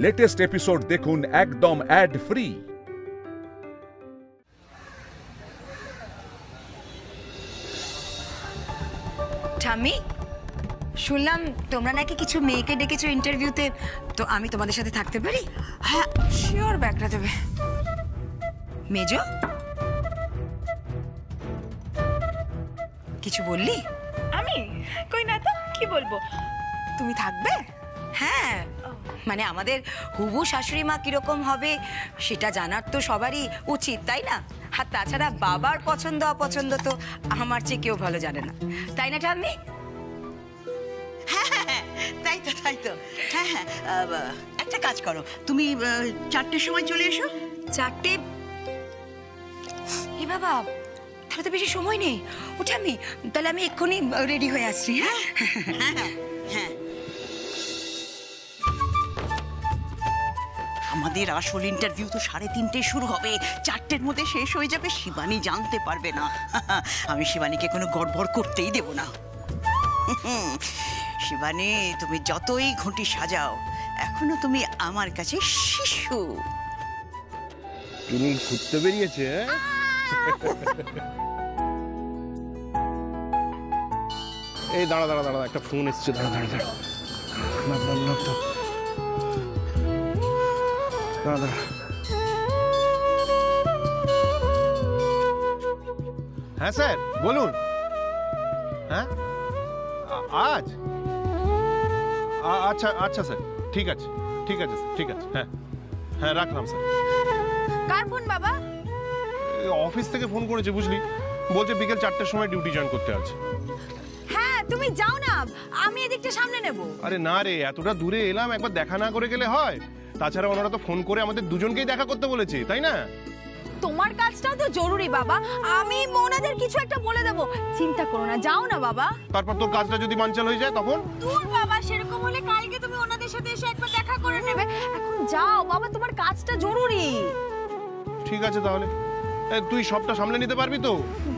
Latest episode দেখুন একদম add free. ঠাম্মি, শুনলাম তোমরা নাকি কিছু মেয়েকে ডেকেছো ইন্টারভিউতে, তো আমি তোমাদের সাথে থাকতে পারি? হ্যাঁ শিওর, ব্যাগটা দেবে। মেজো, কিছু বললি? আমি কই না তো, কি বলবো? তুমি থাকবে? হ্যাঁ, মানে আমাদের হুবু শাশুড়ি মা কিরকম হবে সেটা জানার তো সবারই উচিত, তাই না? আর তাছাড়া বাবার পছন্দ অপছন্দ তো আমার চেয়ে কেউ ভালো জানে না, তাই না ঠাম্মি? হ্যাঁ হ্যাঁ, তাই তো তাই তো। হ্যাঁ হ্যাঁ, একটা কাজ করো, তুমি 4টের সময় চলে এসো। 4টে? এ বাবা, তাহলে তো বেশি সময় নেই। ও ঠাম্মি, তাহলে আমি এক্ষুনি রেডি হয়ে আসছি। হ্যাঁ হ্যাঁ হ্যাঁ, আমাদের আসল ইন্টারভিউ তো 3:30 শুরু হবে, 4টের মধ্যে শেষ হয়ে যাবে, শিবানী জানতে পারবে না। আমি শিবানীকে কোনো গড়বড় করতেই দেব না। শিবানী, তুমি যতই ঘুঁটি সাজাও, এখনো তুমি আমার কাছে শিশু। টুনি ঘুরতে বেরিয়েছে। এই দাঁড়া দাঁড়া দাঁড়া, একটা ফোন এসছে, দাঁড়া দাঁড়া দাঁড়া, দাঁড়া দাঁড়া। হ্যাঁ স্যার বলুন। হ্যাঁ আজ? আচ্ছা আচ্ছা স্যার, ঠিক আছে ঠিক আছে স্যার, ঠিক আছে। হ্যাঁ হ্যাঁ, রাখলাম স্যার। কার ফোন বাবা? অফিস থেকে ফোন করেছে বুঝলি, বলছে বিকেল 4টের সময় ডিউটি জয়েন করতে আছে। হ্যাঁ তুমি যাও না, আমি এদিকটা সামনে নেব। আরে না রে, এতটা দূরে এলাম, একবার দেখা না করে গেলে হয়? তাছাড়া ওনারা তো ফোন করে আমাদের দুজনকেই দেখা করতে বলেছে, তাই না? তোমার কাজটাও তো জরুরি বাবা, আমি ওনাদের কিছু একটা বলে দেবো, চিন্তা করো না, যাও না বাবা। তারপর তোর কাজটা যদি বানচাল হয়ে যায় তখন? দূর বাবা, সেরকম হলে কালকে তুমি ওনাদের সাথে এসে একবার দেখা করে নেবে। এখন যাও বাবা, তোমার কাজটা জরুরি। ঠিক আছে তাহলে, তুই সবটা সামলে নিতে পারবি তো?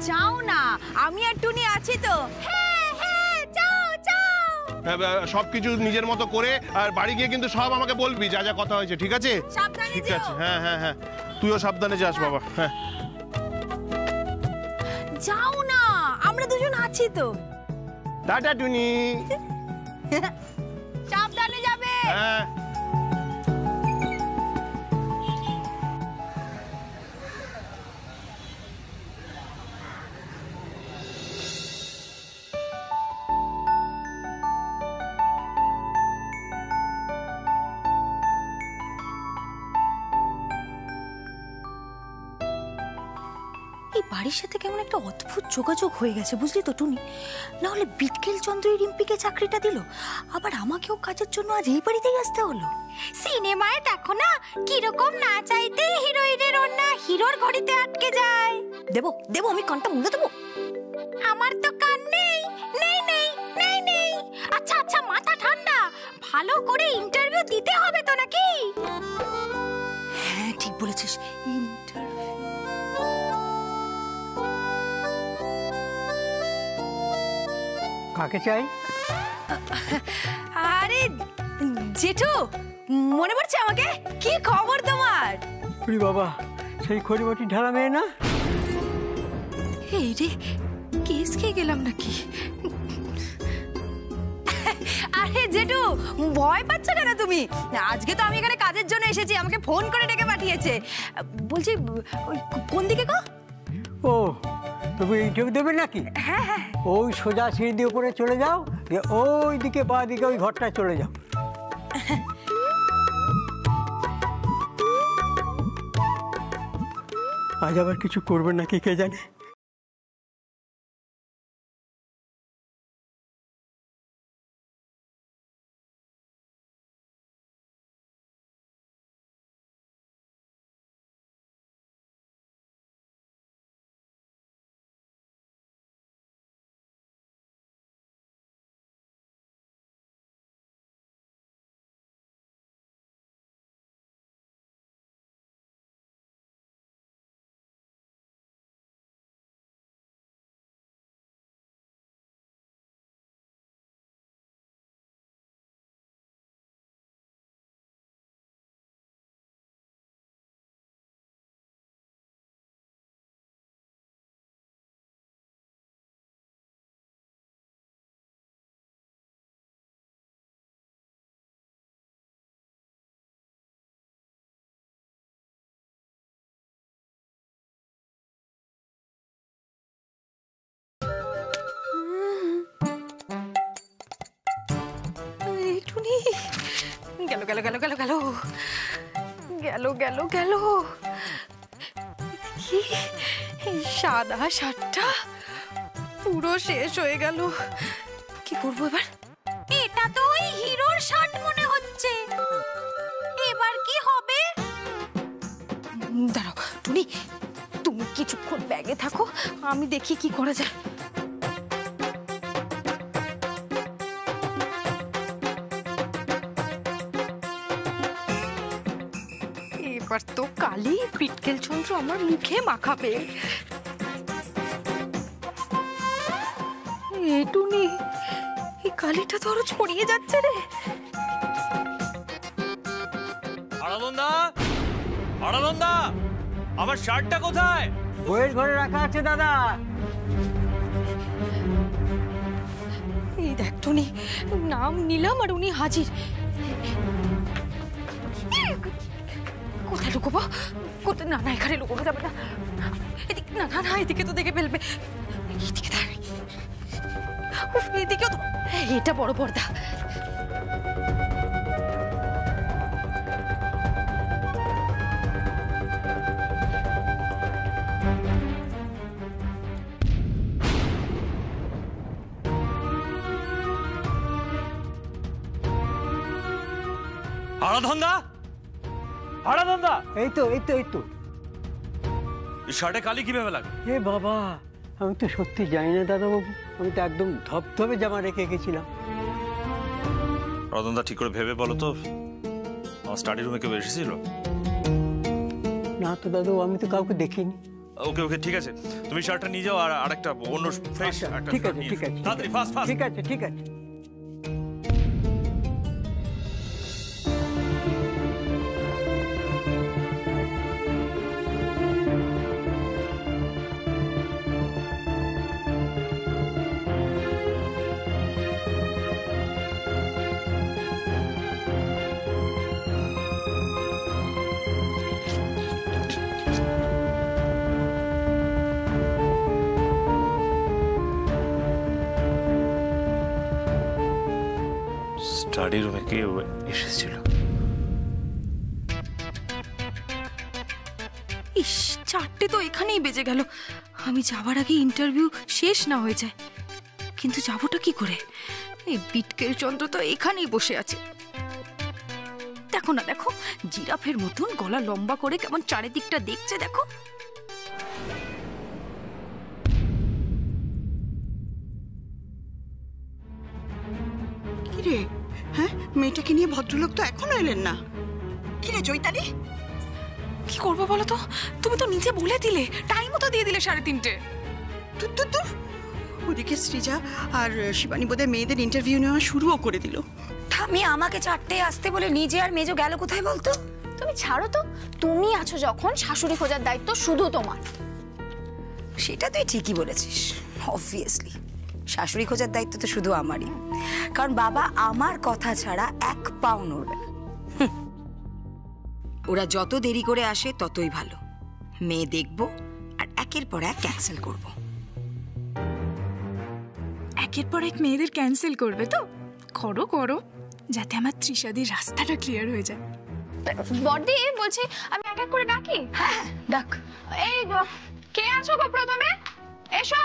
যাও না, আমি আর টুনি আছি তো। হ্যাঁ হ্যাঁ, যাও যাও। সবকিছু নিজের মতো করে, আর বাড়ি গিয়ে কিন্তু সব আমাকে বলবি যা যা কথা হয়েছে, ঠিক আছে? সাবধানে ঠিক যেও। আছে, হ্যাঁ হ্যাঁ হ্যাঁ, তুইও সাবধানে যাস বাবা। হ্যাঁ যাও না, আমরা দুজন আছি তো। টাটা টুনি। সাবধানে যাবে। হ্যাঁ। এই বাড়ির সাথে কেমন একটা অদ্ভুত যোগাযোগ হয়ে গেছে, বুঝলি তো টুনি? না হলে বিটকেল চন্দ্রই রিম্পিকে চাকরিটা দিল, আবার আমাকেও কাজের জন্য আজ এই বাড়িতেই আসতে হলো। সিনেমায় দেখো না কিরকম না চাইতে হিরোইনের ওড়না হিরোর ঘড়িতে আটকে যায়। দেবো দেবো, আমি কানটা মুড়ে দেবো। আমার তো কান নেই, নেই নেই নেই নেই। আচ্ছা আচ্ছা, মাথা ঠান্ডা, ভালো করে ইন্টারভিউ দিতে হবে তো নাকি? হ্যাঁ ঠিক বলেছিস, কাকে চাই? আরে জেঠু, মনে পড়ছে আমাকে? কি খবর তোমার? বাবা, সেই খড়িবাটি ঢালা মেয়ে না? এই রে, কেস খেয়ে গেলাম নাকি? আরে জেঠু, ভয় পাচ্ছ কেন তুমি? আজকে তো আমি এখানে কাজের জন্য এসেছি, আমাকে ফোন করে ডেকে পাঠিয়েছে। বলছি কোন দিকে গো? ও, তবু ইন্টারভিউ দেবে নাকি? হ্যাঁ হ্যাঁ, ওই সোজা সিঁড়ি দিয়ে উপরে চলে যাও, ওই দিকে বা দিকে ওই ঘরটায় চলে যাও। আজ আবার কিছু করবেন নাকি কে জানে। গেল গেল গেল গেল গেল গেল গেল গেল কি এই সাদা শার্টটা পুরো শেষ হয়ে গেল। কি করবো এবার? এটা তো ওই হিরোর শার্ট মনে হচ্ছে। এবার কি হবে? দাঁড়াও টুনি, তুমি কিছুক্ষণ ব্যাগে থাকো, আমি দেখি কি করা যায়। এবার তো কালি পিটকেল চন্দ্র আমার মুখে মাখাবে। এই টুনি, এই কালিটা তো আরো ছড়িয়ে যাচ্ছে রে। আরাধনদা, আরাধনদা, আমার শার্টটা কোথায়? বইয়ের ঘরে রাখা আছে দাদা। এই দেখ টুনি, নাম নিলাম আর উনি হাজির। কোথায় লুকোবো? কোথায়? না না, এখানে লুকোনো যাবে না। এদিকে না না না, এদিকে তো দেখে ফেলবে। এদিকে দাঁড়াই, এদিকেও তো। এটা বড় পর্দা। আরাধনদা, আরাধনদা, এই তো এই তো এই তো। শার্টে কালি কিভাবে লাগে? এ বাবা, আমি তো সত্যি জানি না দাদাবাবু, আমি তো একদম ধপধপে জামা রেখে গেছিলাম। আরাধনদা, ঠিক করে ভেবে বলো তো, আমার স্টাডি রুমে কেউ এসেছিল? না তো দাদু, আমি তো কাউকে দেখিনি। ওকে ওকে, ঠিক আছে, তুমি শার্টটা নিয়ে যাও আর আরেকটা অন্য ফ্রেশ আচ্ছা, একটা ঠিক আছে ঠিক আছে তাড়াতাড়ি, ফাস্ট ফাস্ট। ঠিক আছে ঠিক আছে। স্টাডি রুমে কেউ এসেছিল? ইস, 4টে তো এখানেই বেজে গেল। আমি যাবার আগে ইন্টারভিউ শেষ না হয়ে যায়। কিন্তু যাবোটা কি করে? এই পিটকেল চন্দ্র তো এখানেই বসে আছে। দেখো না, দেখো, জিরাফের মতন গলা লম্বা করে কেমন চারিদিকটা দেখছে, দেখো। কিরে, হ্যাঁ, মেয়েটাকে নিয়ে ভদ্রলোক তো এখনো এলেন না। কিরে চৈতালি, কি করবো বলো তো? তুমি তো নিজে বলে দিলে, টাইমও তো দিয়ে দিলে 3:30। তুই তুই তুই ওদিকে সৃজা আর শিবানী বোধহয় মেয়েদের ইন্টারভিউ নেওয়া শুরুও করে দিল। আমি আমাকে 4টেয় আসতে বলে নিজে আর মেজো গেল কোথায় বলতো? তুমি ছাড়ো তো, তুমি আছো যখন, শাশুড়ি খোঁজার দায়িত্ব শুধু তোমার। সেটা তুই ঠিকই বলেছিস। অবভিয়াসলি শাশুড়ি খোঁজার দায়িত্ব তো শুধু আমারই, কারণ বাবা আমার কথা ছাড়া এক পাও নড়বে না। ওরা যত দেরি করে আসে ততই ভালো। মেয়ে দেখবো আর একের পর এক ক্যান্সেল করব। একের পর এক মেয়েদের ক্যান্সেল করবে তো? করো করো, যাতে আমার ত্রিশাদির রাস্তাটা ক্লিয়ার হয়ে যায়। বড়দি, বলছি আমি এক এক করে ডাকি? হ্যাঁ ডাক। এই কে আছো গো প্রথমে? এসো।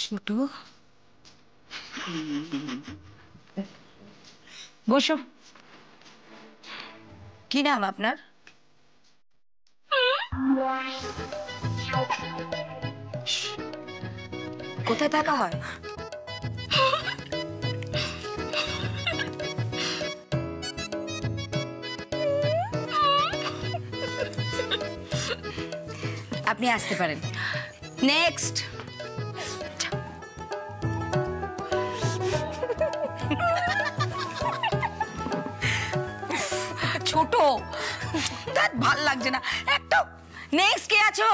ছোট, বসো। কি নাম আপনার? কোথায় থাকা হয়? আপনি আসতে পারেন। নেক্সট। ছোট, ভাল লাগছে না একটু। নেক্সট কে আছো?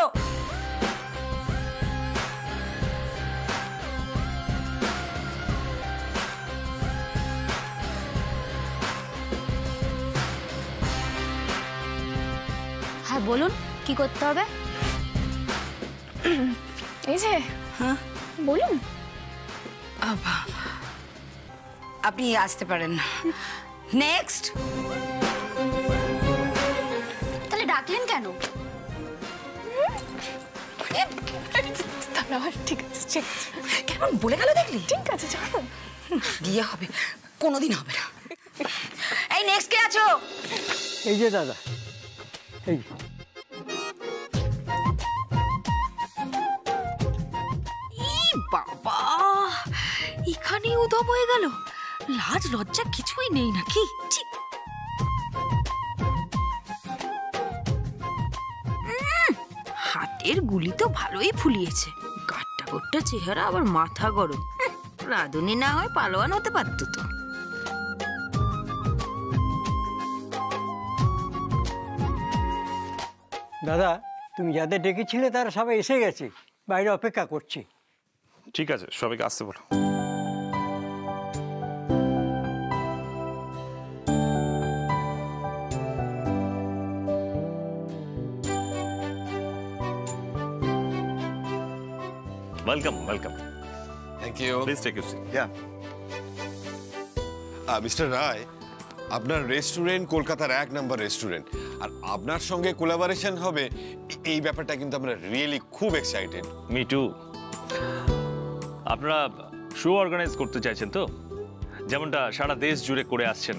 হ্যাঁ বলুন, কি করতে হবে? এই যে হ্যাঁ বলুন। আপনি আসতে পারেন। নেক্সট। তাহলে ডাকলেন কেন? ঠিক আছে, কেমন বলে গেল দেখলি? ঠিক আছে, চলো। বিয়ে হবে, কোনোদিন হবে না। এই নেক্সট কে আছো? এই যে দাদা, এই বাবা, এখানেই উদম হয়ে গেল। লাজ লজ্জা কিছুই নেই নাকি? ছি! হাতের গুলি তো ভালোই ফুলিয়েছে, গাট্টা গোট্টা চেহারা, আবার মাথা গরম। রাঁধুনি না হয় পালোয়ান হতে পারত তো। দাদা, তুমি যাদের ডেকেছিলে তারা সবাই এসে গেছে, বাইরে অপেক্ষা করছি। ঠিক আছে, সবাইকে আসতে বলো। Welcome welcome. Thank you. Please take you seat. Mister Roy, আপনার রেস্টুরেন্ট কলকাতার 1 নম্বর রেস্টুরেন্ট, আর আপনার সঙ্গে কোলাবোরেশন হবে এই ব্যাপারটা কিন্তু আমরা রিয়েলি খুব এক্সাইটেড। Me two. আপনারা শো অর্গানাইজ করতে চাইছেন তো, যেমনটা সারা দেশ জুড়ে করে আসছেন।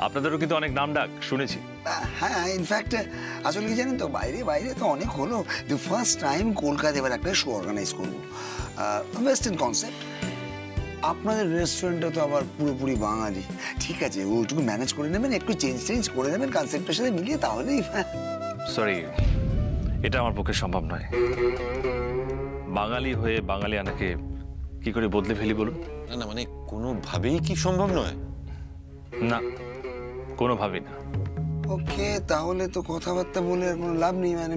আপনাদেরও কিন্তু অনেক নাম ডাক শুনেছি। হ্যাঁ, ইনফ্যাক্ট আসলে কি জানেন তো, বাইরে বাইরে তো অনেক হলো, দ্য ফার্স্ট টাইম কলকাতায় এবার একটা শো অর্গানাইজ করবো, ওয়েস্টার্ন কনসেপ্ট। আপনাদের রেস্টুরেন্টটা তো আবার পুরোপুরি বাঙালি। ঠিক আছে, ওইটুকু ম্যানেজ করে নেবেন, একটু চেঞ্জ করে নেবেন কনসেপ্টের সাথে মিলিয়ে, তাহলেই। সরি, এটা আমার পক্ষে সম্ভব নয়। বাঙালি হয়ে বাঙালিয়ানাকে কি করে বদলে ফেলি বলুন? না না, মানে কোনোভাবেই কি সম্ভব নয়? না, কোনোভাবেই না। ওকে, তাহলে তো কথাবার্তা বলে আর কোনো লাভ নেই। মানে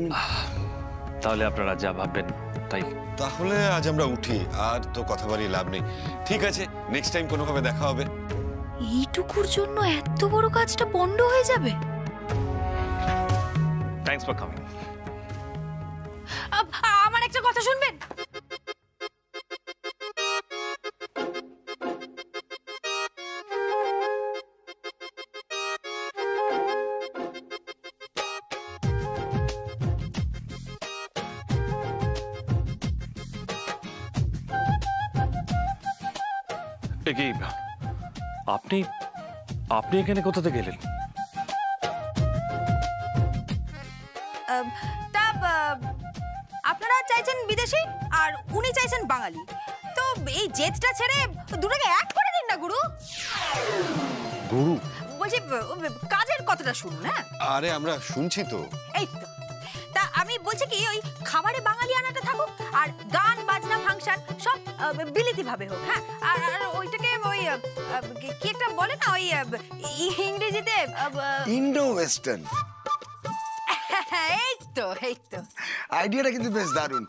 তাহলে আপনারা যা ভাববেন তাই। তাহলে আজ আমরা উঠি, আর তো কথা বলি লাভ নেই। ঠিক আছে, নেক্সট টাইম কোনোভাবে দেখা হবে। এইটুকুর জন্য এত বড় কাজটা বন্ধ হয়ে যাবে? Thanks for coming. আমার একটা কথা শুনবেন? কি আপনি আপনি এখানে কোথা থেকে এলেন? তা আপনারা চাইছেন বিদেশি আর উনি চাইছেন বাঙালি, তো এই জেদটা ছেড়ে দুটোকে এক করে দিন না গুরু। গুরু বলছি, কাজের কথাটা শুনুন। হ্যাঁ, আরে আমরা শুনছি তো। এই তো, তা আমি বলছি কি, ওই খাবারে বাঙালি আনাটা থাকুক, আর গান বাজনা ফাংশন সব বিলিতি ভাবে হোক। হ্যাঁ, আর ওইটাকে ওই কি একটা বলে না, ওই ইংরেজিতে ইন্ডো ওয়েস্টার্ন। এই তো আইডিয়াটা কিন্তু বেশ দারুণ।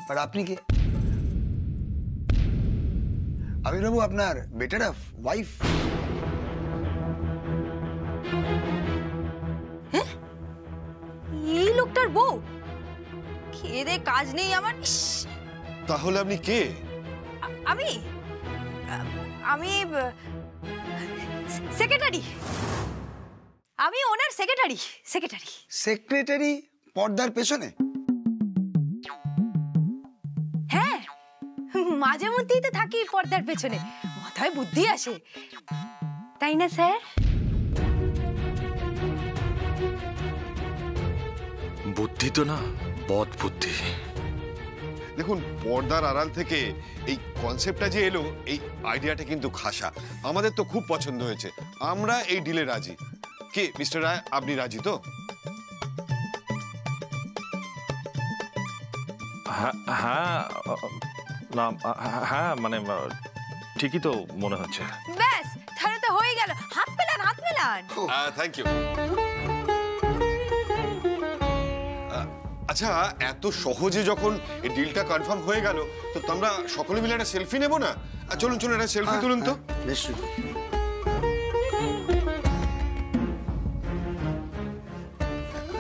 আর আপনি কি? আমির বাবু আপনার বেটার ওয়াইফ? এই লোকটার বউ? খেয়ে দে কাজ নেই আমার। তাহলে আপনি কে? আমি সেক্রেটারি। আমি ওনার সেক্রেটারি। সেক্রেটারি পর্দার পেছনে? হ্যাঁ, মাঝে মধ্যেই তো থাকি পর্দার পেছনে, মাথায় বুদ্ধি আসে, তাই না স্যার? বুদ্ধি তো না, বদ বুদ্ধি। দেখুন, পর্দার আড়াল থেকে এই কনসেপ্টটা যে এলো, এই আইডিয়াটা কিন্তু খাসা। আমাদের তো খুব পছন্দ হয়েছে, আমরা এই ডিলে রাজি। কে মিস্টার রায়, আপনি রাজি তো? হ্যাঁ, না, হ্যাঁ, মানে ঠিকই তো মনে হচ্ছে। ব্যাস, তাহলে তো হয়ে গেল। হাত মেলান। Thank you. আচ্ছা, এত সহজে যখন এই ডিলটা কনফার্ম হয়ে গেল, তো আমরা সকলে মিলে একটা সেলফি নেব না? চলুন একটা সেলফি তুলুন তো। নিশ্চয়ই।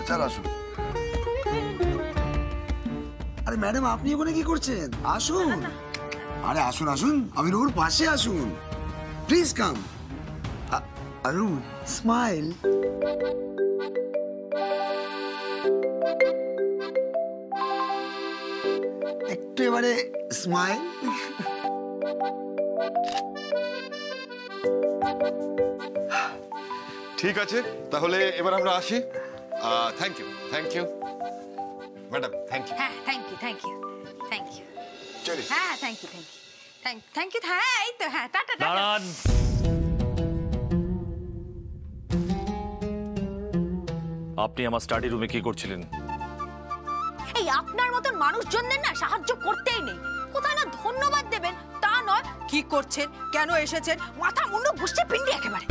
চল আসুন। আরে ম্যাডাম, আপনি ওখানে কি করছেন? আসুন। আরে আসুন আসুন, আমি ওর পাশে আসুন। Please come. অরুণ, স্মাইল। একটু এবারে স্মাইল। ঠিক আছে, তাহলে এবার আমরা আসি। Thank you madam, thank you. হ্যাঁ, থ্যাংক ইউ। চলি। হ্যাঁ, থ্যাংক ইউ। হ্যাঁ, এই তো, হ্যাঁ, টাটা। দাঁড়ান। আপনি আমার স্টাডি রুমে কি করছিলেন? এই আপনার মতন মানুষজনদের না সাহায্য করতেই নেই। কোথায় না ধন্যবাদ দেবেন তা নয়, কি করছেন, কেন এসেছেন, মাথা মুন্ডু ঘুষছে পিন্ডি একেবারে।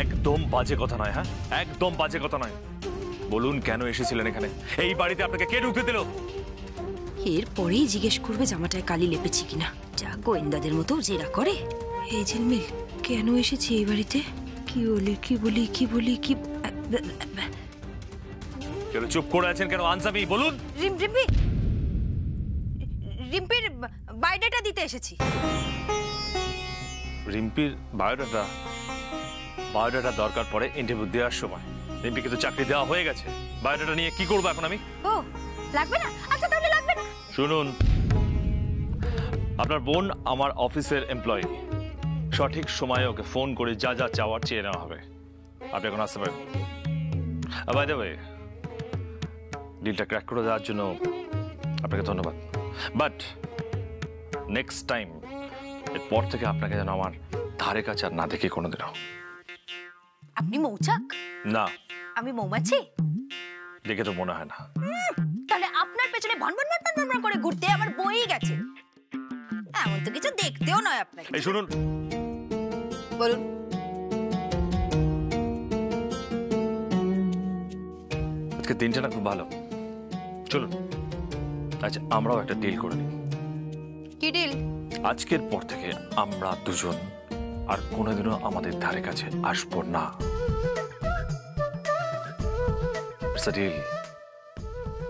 একদম বাজে কথা নয়। হ্যাঁ, একদম বাজে কথা নয়। বলুন কেন এসেছিলেন এখানে? এই বাড়িতে আপনাকে কে ঢুকতে দিল? এরপরেই জিজ্ঞেস করবে জামাটায় কালি লেপেছি কিনা। যা গোয়েন্দাদের মতো জেরা করে। এই ঝিলমিল, কেন এসেছি এই বাড়িতে? কি বলি কেন চুপ করে আছেন কেন? আনসামি বলুন। রিম্পির বায়োডাটা দিতে এসেছি। রিম্পির বায়োডাটা দরকার পড়ে ইন্টারভিউ দেওয়ার সময়। রিম্পিকে তো চাকরি দেওয়া হয়ে গেছে, বায়োডাটা নিয়ে কি করবো এখন আমি? ও, লাগবে না? আচ্ছা, তাহলে লাগবে না। শুনুন, আপনার বোন আমার অফিসের এমপ্লয়ি। সঠিক সময়ে ওকে ফোন করে যা যা চাওয়ার চেয়ে নেওয়া হবে। আপনি এখন আসতে পারেন। বাই দ্য ওয়ে, ডিলটা ক্র্যাক করে দেওয়ার জন্য আপনাকে ধন্যবাদ। বাট নেক্সট টাইম এরপর থেকে আপনাকে যেন আমার ধারে কাছে আর না দেখি কোনোদিনও। আপনি মৌচাক? না, আমি মৌমাছি। দেখে তো মনে হয় না। তাহলে আপনার পেছনে ভনভন করে ঘুরতে আমার বই গেছে। এমন তো কিছু দেখতেও নয় আপনাকে। এই শুনুন, বলুন। আজকে দিনটা না খুব ভালো। চলুন আচ্ছা, আমরাও একটা ডিল করে নিই। কি ডিল? আজকের পর থেকে আমরা দুজন আর কোনোদিনও আমাদের ধারে কাছে আসবো না। ডিল।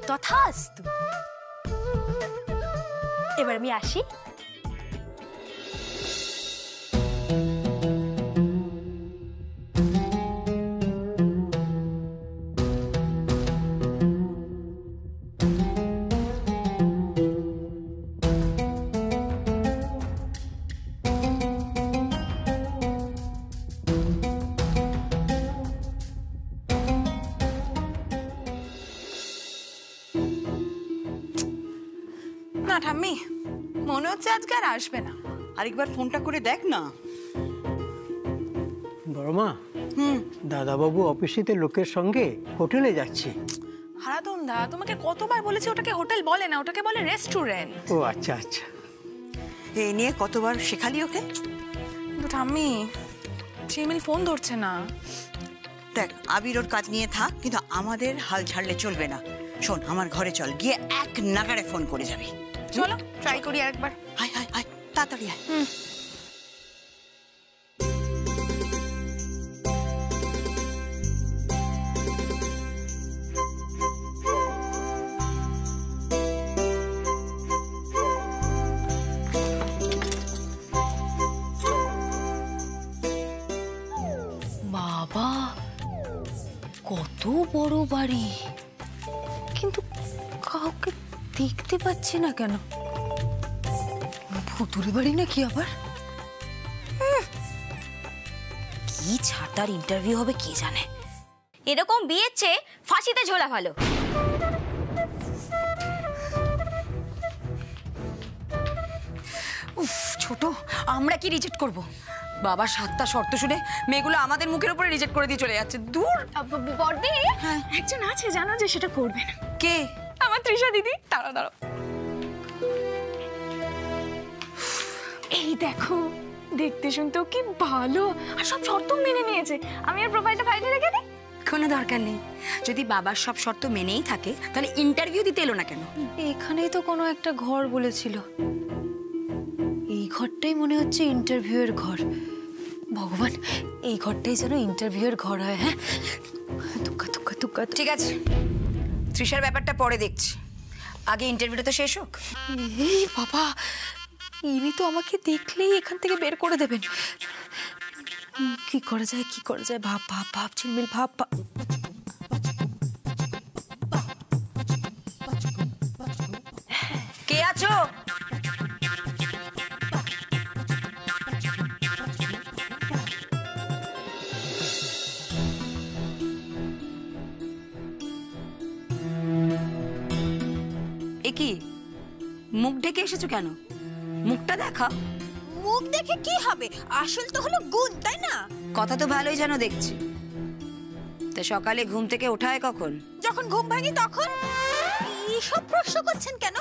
তথাস্তু। এবার আমি আসি। না ঠাম্মি, মনে হচ্ছে আজকে আর আসবে না। আরেকবার ফোনটা করে দেখ না। বড় মা, দাদাবাবু অফিসেতে লোকের সঙ্গে হোটেলে যাচ্ছে। হারাধন দা, তোমাকে কতবার বলেছি ওটাকে হোটেল বলে না, ওটাকে বলে রেস্টুরেন্ট। ও আচ্ছা আচ্ছা। এই নিয়ে কতবার শেখালি ওকে? কিন্তু ঠাম্মি, ঝিলমিল ফোন ধরছে না। দেখ, আবির ওর কাজ নিয়ে থাক, কিন্তু আমাদের হাল ছাড়লে চলবে না। শোন, আমার ঘরে চল, গিয়ে এক নাগাড়ে ফোন করে যাবি। চলো ট্রাই করি আরেকবার। আয় আয় আয়, তাড়াতাড়ি আয়। বাবা, কত বড় বাড়ি, কিন্তু কাউকে দেখতে পাচ্ছি না কেন? ভুতুরে বাড়ি নাকি আবার? কি ছাতার ইন্টারভিউ হবে কে জানে। এরকম বিয়ের চেয়ে ফাঁসিতে ঝোলা ভালো। উফ, ছোট, আমরা কি রিজেক্ট করব? বাবা 7টা শর্ত শুনে মেয়েগুলো আমাদের মুখের উপরে রিজেক্ট করে দিয়ে চলে যাচ্ছে। দূর। বর্দি, একজন আছে জানো যে সেটা করবে না। কে? আমার তৃষা দিদি। দাঁড়াও। এই দেখো, দেখতে শুনতেও কি ভালো, আর সব শর্ত মেনে নিয়েছে। আমি আর প্রোফাইলটা ফাইলে রেখে দিই। কোনো দরকার নেই। যদি বাবার সব শর্ত মেনেই থাকে তাহলে ইন্টারভিউ দিতে এলো না কেন? এখানেই তো কোনো একটা ঘর বলেছিল। এই ঘরটাই মনে হচ্ছে ইন্টারভিউয়ের ঘর। ভগবান, এই ঘরটাই যেন ইন্টারভিউয়ের ঘর হয়। হ্যাঁ, তুক্কা। ঠিক আছে, তৃষার ব্যাপারটা পরে দেখছি। আগে ইন্টারভিউটা তো শেষ হোক। এই বাবা, ইনি তো আমাকে দেখলেই এখান থেকে বের করে দেবেন। কি করা যায়, কি করা যায়, ভাব ভাব ভাব ঝিলমিল ভাব। কে আছো? এ কি মুখ ঢেকে এসেছো কেন? মুখটা দেখা। মুখ দেখে কি হবে, আসল তো হলো গুণ, তাই না? কথা তো ভালোই জানো দেখছি। তা সকালে ঘুম থেকে ওঠায় কখন? যখন ঘুম ভাঙি তখন। এইসব প্রশ্ন করছেন কেন?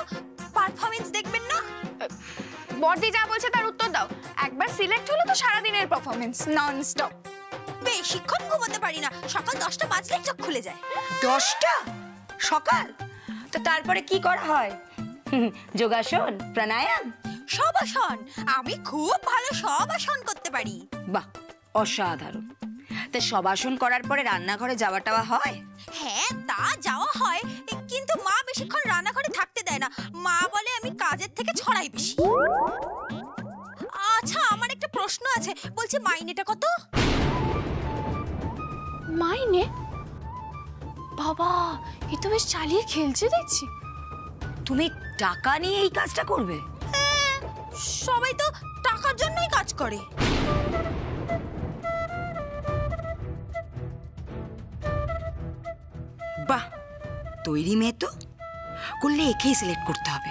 পারফরমেন্স দেখবেন না? বর্দি যা বলছে তার উত্তর দাও। একবার সিলেক্ট হলো তো সারাদিনের পারফরমেন্স নন স্টপ। বেশিক্ষণ ঘুমোতে পারি না, সকাল 10টা বাজলেই চোখ খুলে যায়। 10টা সকাল? তো তারপরে কি করা হয়? যোগাসন, প্রাণায়াম, সব আসন। আমি খুব ভালো সব আসন করতে পারি। বাহ, অসাধারণ। তা সবাসন করার পরে রান্নাঘরে যাওয়া টাওয়া হয়? হ্যাঁ, তা যাওয়া হয়, কিন্তু মা বেশিক্ষণ রান্নাঘরে থাকতে দেয় না। মা বলে আমি কাজের থেকে ছড়াই বেশি। আচ্ছা, আমার একটা প্রশ্ন আছে, বলছি মাইনেটা কত? মাইনে? বাবা, এ তো বেশ চালিয়ে খেলছে দেখছি। তুমি টাকা নিয়ে এই কাজটা করবে? সবাই তো টাকার জন্যই কাজ করে। বাহ, তৈরি মেয়ে তো। করলে একেই সিলেক্ট করতে হবে।